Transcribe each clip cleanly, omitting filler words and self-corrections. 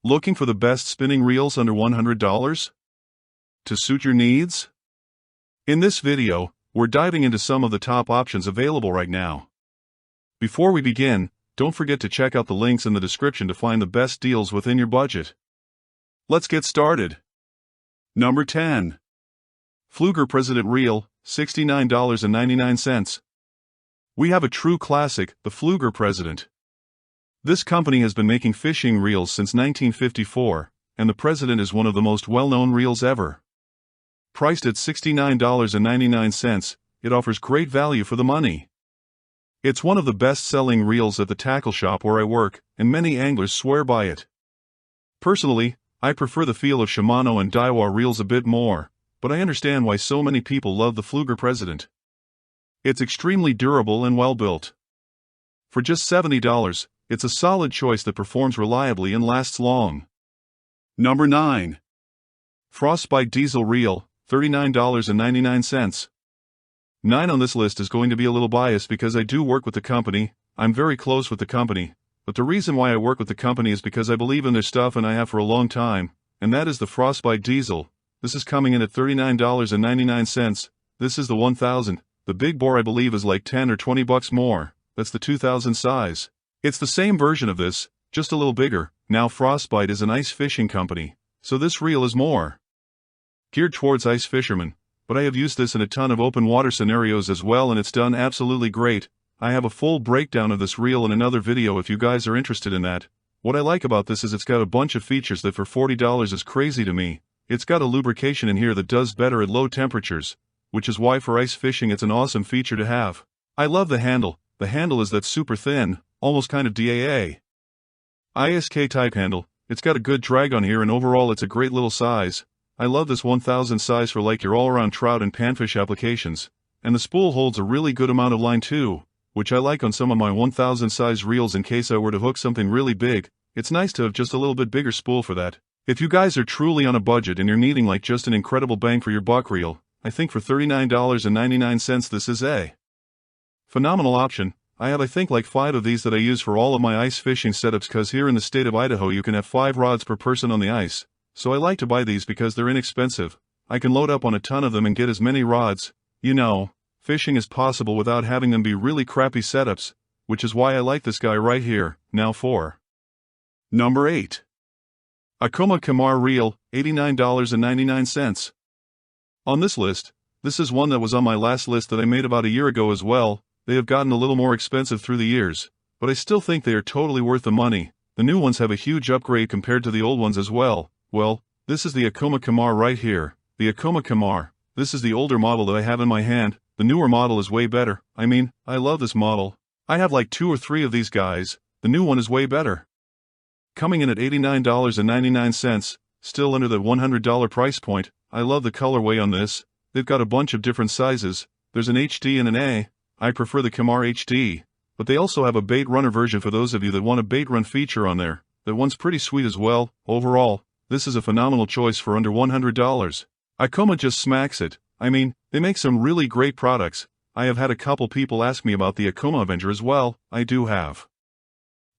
Looking for the best spinning reels under $100? To suit your needs? In this video, we're diving into some of the top options available right now. Before we begin, don't forget to check out the links in the description to find the best deals within your budget. Let's get started. Number 10. Pflueger President Reel, $69.99. We have a true classic, the Pflueger President. This company has been making fishing reels since 1954, and the President is one of the most well-known reels ever. Priced at $69.99, it offers great value for the money. It's one of the best-selling reels at the tackle shop where I work, and many anglers swear by it. Personally, I prefer the feel of Shimano and Daiwa reels a bit more, but I understand why so many people love the Pflueger President. It's extremely durable and well-built. For just $70, it's a solid choice that performs reliably and lasts long. Number 9. Frostbite Diesel Reel, $39.99. 9 on this list is going to be a little biased because I do work with the company. I'm very close with the company, but the reason why I work with the company is because I believe in their stuff and I have for a long time, and that is the Frostbite Diesel. This is coming in at $39.99. This is the 1000. The big bore I believe is like 10 or 20 bucks more. That's the 2000 size. It's the same version of this, just a little bigger. Now Frostbite is an ice fishing company, so this reel is more geared towards ice fishermen, but I have used this in a ton of open water scenarios as well and it's done absolutely great. I have a full breakdown of this reel in another video if you guys are interested in that. What I like about this is it's got a bunch of features that for $40 is crazy to me. It's got a lubrication in here that does better at low temperatures, which is why for ice fishing it's an awesome feature to have. I love the handle. The handle is that super thin, almost kind of DAA ISK type handle. It's got a good drag on here and overall it's a great little size. I love this 1000 size for like your all-around trout and panfish applications. And the spool holds a really good amount of line too, which I like on some of my 1000 size reels in case I were to hook something really big. It's nice to have just a little bit bigger spool for that. If you guys are truly on a budget and you're needing like just an incredible bang for your buck reel, I think for $39.99 this is a phenomenal option. I have I think like 5 of these that I use for all of my ice fishing setups cause here in the state of Idaho you can have 5 rods per person on the ice. So I like to buy these because they're inexpensive. I can load up on a ton of them and get as many rods. You know, fishing is possible without having them be really crappy setups, which is why I like this guy right here. Now for Number 8. Akuma Kimar Reel, $89.99. On this list, this is one that was on my last list that I made about a year ago as well. They have gotten a little more expensive through the years, but I still think they are totally worth the money. The new ones have a huge upgrade compared to the old ones as well. Well, this is the Akuma Kimar right here. The Akuma Kimar. This is the older model that I have in my hand. The newer model is way better. I mean, I love this model. I have like 2 or 3 of these guys. The new one is way better. Coming in at $89.99, still under the $100 price point. I love the colorway on this. They've got a bunch of different sizes. There's an HD and an A. I prefer the Kimar HD, but they also have a bait runner version for those of you that want a bait run feature on there. That one's pretty sweet as well. Overall, this is a phenomenal choice for under $100. Akuma just smacks it. I mean, they make some really great products. I have had a couple people ask me about the Akuma Avenger as well. I do have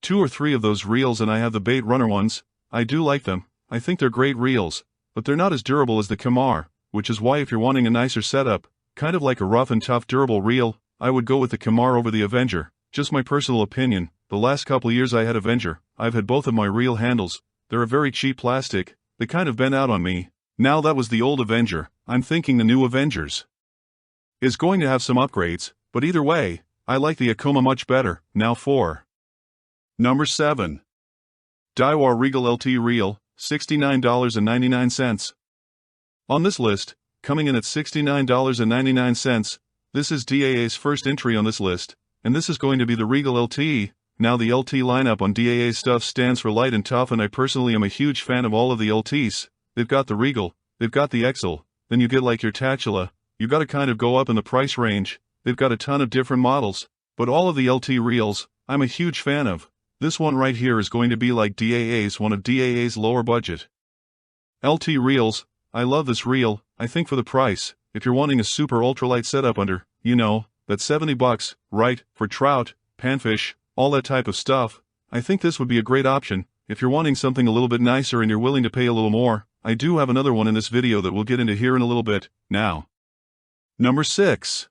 2 or 3 of those reels and I have the bait runner ones. I do like them. I think they're great reels, but they're not as durable as the Kimar, which is why if you're wanting a nicer setup, kind of like a rough and tough durable reel, I would go with the Kimar over the Avenger. Just my personal opinion. The last couple years I had Avenger. I've had both of my reel handles. They're a very cheap plastic. They kind of bent out on me. Now that was the old Avenger. I'm thinking the new Avengers is going to have some upgrades, but either way, I like the Akuma much better. Now for Number 7. Daiwa Regal LT Reel, $69.99. On this list, coming in at $69.99, this is DAA's first entry on this list, and this is going to be the Regal LT. Now the LT lineup on DAA stuff stands for light and tough and I personally am a huge fan of all of the LTs. They've got the Regal, they've got the XL, then you get like your Tachula. You gotta kind of go up in the price range. They've got a ton of different models, but all of the LT reels, I'm a huge fan of. This one right here is going to be like DAA's, one of DAA's lower budget LT reels. I love this reel. I think for the price, if you're wanting a super ultralight setup under, you know, that 70 bucks, right, for trout, panfish, all that type of stuff, I think this would be a great option. if you're wanting something a little bit nicer and you're willing to pay a little more, I do have another one in this video that we'll get into here in a little bit. Now, number 6.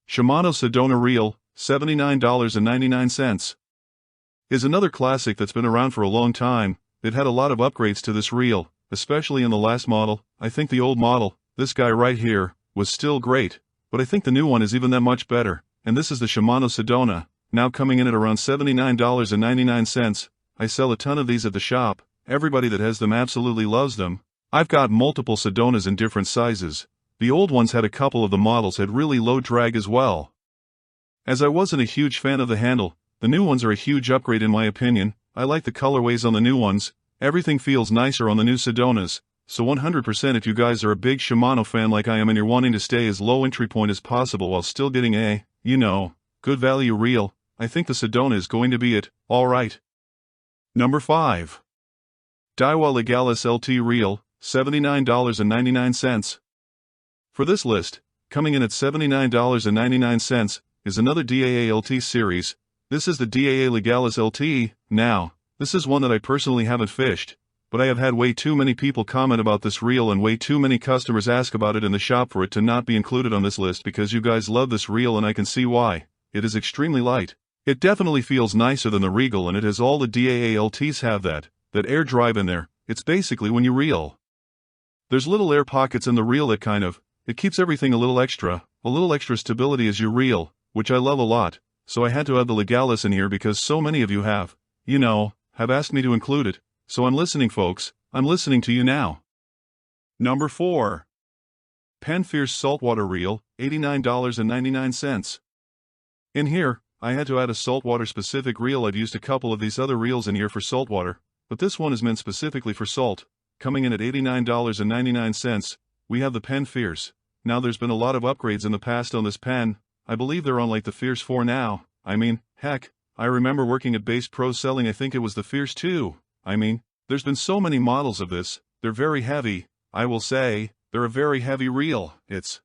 Shimano Sedona Reel, $79.99. Is another classic that's been around for a long time. It had a lot of upgrades to this reel, especially in the last model. I think the old model, this guy right here, was still great, but I think the new one is even that much better, and this is the Shimano Sedona, now coming in at around $79.99. I sell a ton of these at the shop. Everybody that has them absolutely loves them. I've got multiple Sedonas in different sizes. The old ones had a couple of the models had really low drag as well. As I wasn't a huge fan of the handle, the new ones are a huge upgrade in my opinion. I like the colorways on the new ones. Everything feels nicer on the new Sedonas. So 100% if you guys are a big Shimano fan like I am and you're wanting to stay as low entry point as possible while still getting a, good value reel, I think the Sedona is going to be it. Alright. Number 5. Daiwa Legalis LT Reel, $79.99. For this list, coming in at $79.99, is another DAA LT series. This is the DAA Legalis LT. Now, this is one that I personally haven't fished, but I have had way too many people comment about this reel and way too many customers ask about it in the shop for it to not be included on this list because you guys love this reel and I can see why. It is extremely light. It definitely feels nicer than the Regal and it has all the DAA LTs have that air drive in there. It's basically when you reel. There's little air pockets in the reel that it keeps everything a little extra stability as you reel, which I love a lot, so I had to add the Legalis in here because so many of you have asked me to include it. So I'm listening, folks. I'm listening to you now. Number 4. Penn Fierce Saltwater Reel, $89.99. In here, I had to add a saltwater specific reel. I've used a couple of these other reels in here for saltwater, but this one is meant specifically for salt. Coming in at $89.99, we have the Penn Fierce. Now there's been a lot of upgrades in the past on this Penn. I believe they're on like the Fierce 4 now. Heck, I remember working at Base Pro selling I think it was the Fierce 2. There's been so many models of this. They're very heavy. I will say, they're a very heavy reel. It's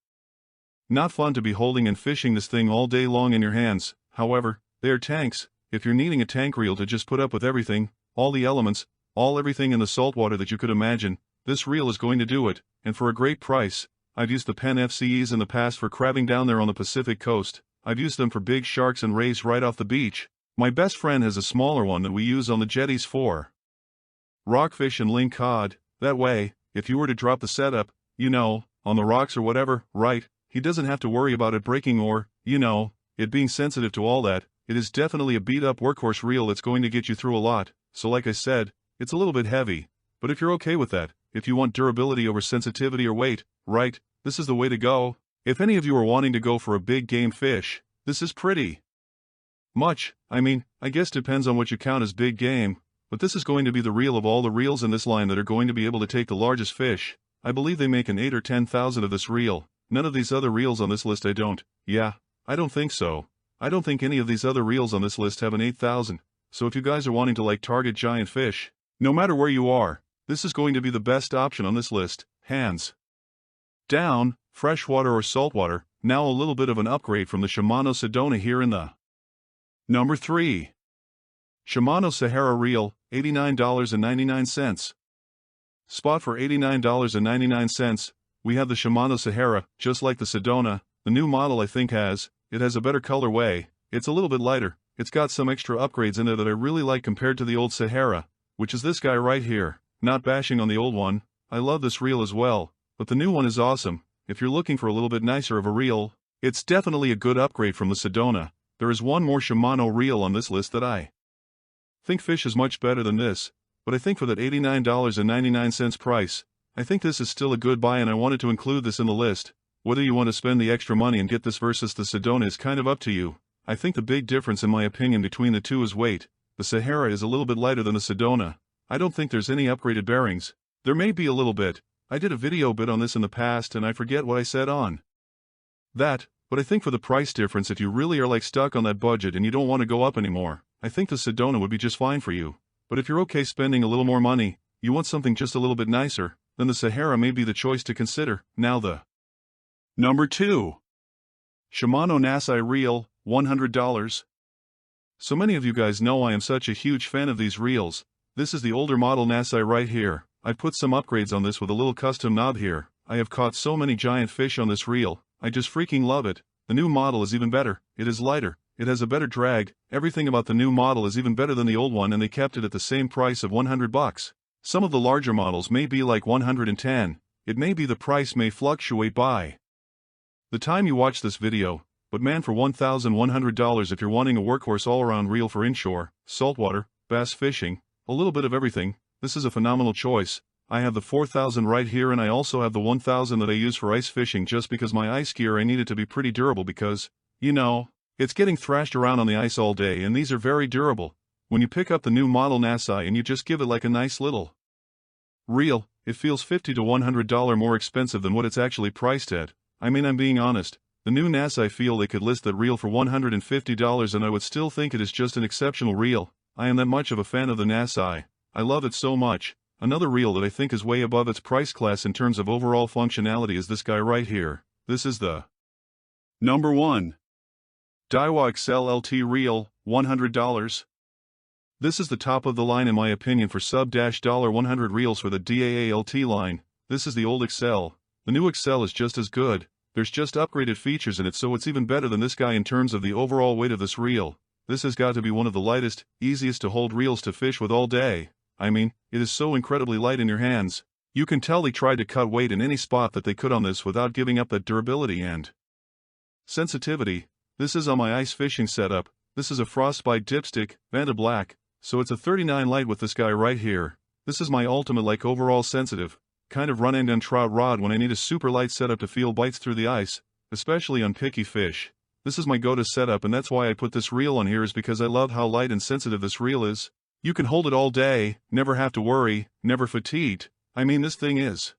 not fun to be holding and fishing this thing all day long in your hands. However, they are tanks. If you're needing a tank reel to just put up with everything, all the elements, everything in the saltwater that you could imagine, this reel is going to do it, and for a great price. I've used the Penn FCEs in the past for crabbing down there on the Pacific coast. I've used them for big sharks and rays right off the beach. My best friend has a smaller one that we use on the jetties for rockfish and ling cod. That way, if you were to drop the setup, on the rocks or whatever, right, he doesn't have to worry about it breaking or, it being sensitive to all that. It is definitely a beat-up workhorse reel that's going to get you through a lot. So like I said, it's a little bit heavy. But if you're okay with that, if you want durability over sensitivity or weight, right, this is the way to go. If any of you are wanting to go for a big game fish, this is pretty much. I guess depends on what you count as big game. But this is going to be the reel of all the reels in this line that are going to be able to take the largest fish. I believe they make an 8 or 10,000 of this reel. None of these other reels on this list I don't think so. I don't think any of these other reels on this list have an 8,000. So if you guys are wanting to target giant fish, no matter where you are, this is going to be the best option on this list, hands down. Freshwater or saltwater, now a little bit of an upgrade from the Shimano Sedona here in the number 3. Shimano Sahara Reel, $89.99. Spot for $89.99, we have the Shimano Sahara, just like the Sedona. The new model I think has a better colorway. It's a little bit lighter. It's got some extra upgrades in there that I really like compared to the old Sahara, which is this guy right here. Not bashing on the old one. I love this reel as well, but the new one is awesome. If you're looking for a little bit nicer of a reel, it's definitely a good upgrade from the Sedona. There is one more Shimano reel on this list that I think fish is much better than this, but I think for that $89.99 price, I think this is still a good buy and I wanted to include this in the list. Whether you want to spend the extra money and get this versus the Sedona is kind of up to you. I think the big difference in my opinion between the two is weight. The Sahara is a little bit lighter than the Sedona. I don't think there's any upgraded bearings. There may be a little bit. I did a video bit on this in the past and I forget what I said on that, but I think for the price difference if you really are stuck on that budget and you don't want to go up anymore, I think the Sedona would be just fine for you. But if you're okay spending a little more money, you want something just a little bit nicer, then the Sahara may be the choice to consider. Now the number 2. Shimano Nasci Reel, $100. So many of you guys know I am such a huge fan of these reels. This is the older model Nasci right here. I put some upgrades on this with a little custom knob here. I have caught so many giant fish on this reel, I just freaking love it. The new model is even better, it is lighter, it has a better drag, everything about the new model is even better than the old one, and they kept it at the same price of $100. Some of the larger models may be like $110, it may be the price may fluctuate by the time you watch this video, but man, for $1,100 if you're wanting a workhorse all-around reel for inshore, saltwater, bass fishing, a little bit of everything, this is a phenomenal choice. I have the 4000 right here, and I also have the 1000 that I use for ice fishing just because my ice gear I need it to be pretty durable because, you know, it's getting thrashed around on the ice all day, and these are very durable. When you pick up the new model Nasci and you just give it like a nice little reel, it feels $50 to $100 more expensive than what it's actually priced at. I mean, I'm being honest, the new Nasci feel they could list that reel for $150 and I would still think it is just an exceptional reel. I am that much of a fan of the Nasci. I love it so much. Another reel that I think is way above its price class in terms of overall functionality is this guy right here. This is the number 1 Daiwa XL LT reel, $100. This is the top of the line in my opinion for sub-$100 reels for the DAA LT line. This is the old XL. The new XL is just as good. There's just upgraded features in it, so it's even better than this guy in terms of the overall weight of this reel. This has got to be one of the lightest, easiest to hold reels to fish with all day. I mean, it is so incredibly light in your hands. You can tell they tried to cut weight in any spot that they could on this without giving up that durability and sensitivity. This is on my ice fishing setup. This is a Frostbite dipstick, Vanda Black, so it's a 39 light with this guy right here. This is my ultimate like overall sensitive, kind of run-end and trout rod when I need a super light setup to feel bites through the ice, especially on picky fish. This is my go-to setup, and that's why I put this reel on here, is because I love how light and sensitive this reel is. You can hold it all day, never have to worry, never fatigued. I mean, this thing is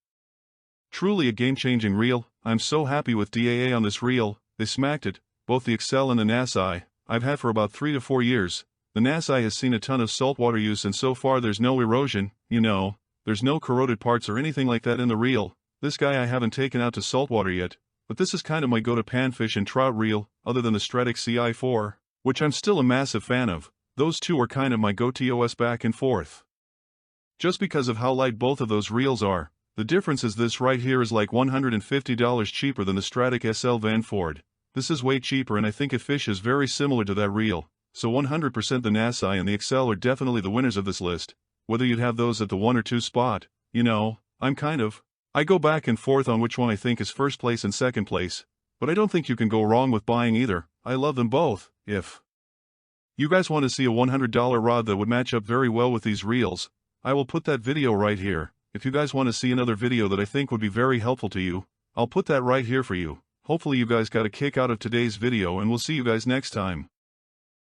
truly a game-changing reel. I'm so happy with DAA on this reel. They smacked it, both the XL and the Nasci. I've had for about 3 to 4 years. The Nasci has seen a ton of saltwater use, and so far there's no erosion, you know, there's no corroded parts or anything like that in the reel. This guy I haven't taken out to saltwater yet, but this is kind of my go-to panfish and trout reel, other than the Stratic CI4, which I'm still a massive fan of. Those two are kind of my go-tos back and forth. Just because of how light both of those reels are. The difference is this right here is like $150 cheaper than the Stratic SL Van Ford. This is way cheaper, and I think it fishes very similar to that reel. So 100% the Nasci and the XL are definitely the winners of this list. Whether you'd have those at the 1 or 2 spot, you know, I go back and forth on which one I think is first place and second place. But I don't think you can go wrong with buying either. I love them both. If you guys want to see a $100 rod that would match up very well with these reels, I will put that video right here. If you guys want to see another video that I think would be very helpful to you, I'll put that right here for you. Hopefully you guys got a kick out of today's video, and we'll see you guys next time.